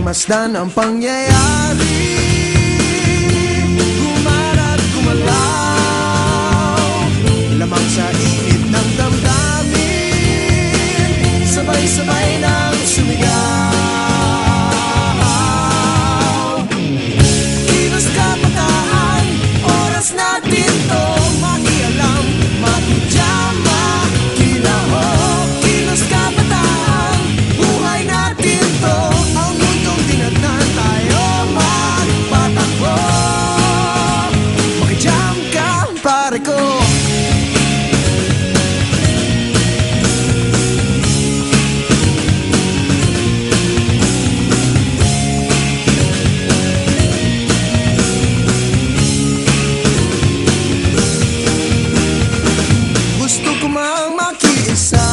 nagpagmasdan ang pangyayari, gumarat gumalaw, lamang sa init ng damdamin, sabay-sabay nang sumigaw. Kilos kabataan, oras natin to makialam, makijama, kilahok. Kilos kabataan, buhay natin to, ang mundong tinatnan tayo magpatakbo. Makijam ka, pare ko. Gusto ko mang makiisa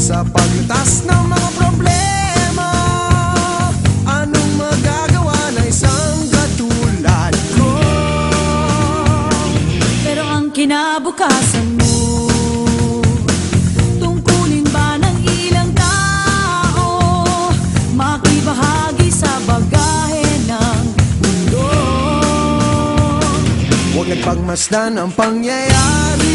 sa paglutas ng mga problema. Anong magagawa ng isang katulad ko? Pero ang kinabukasan mo, tungkulin ba ng ilang tao makibahagi sa bagahe ng mundo? Huwag nagpagmasdan ang pangyayari,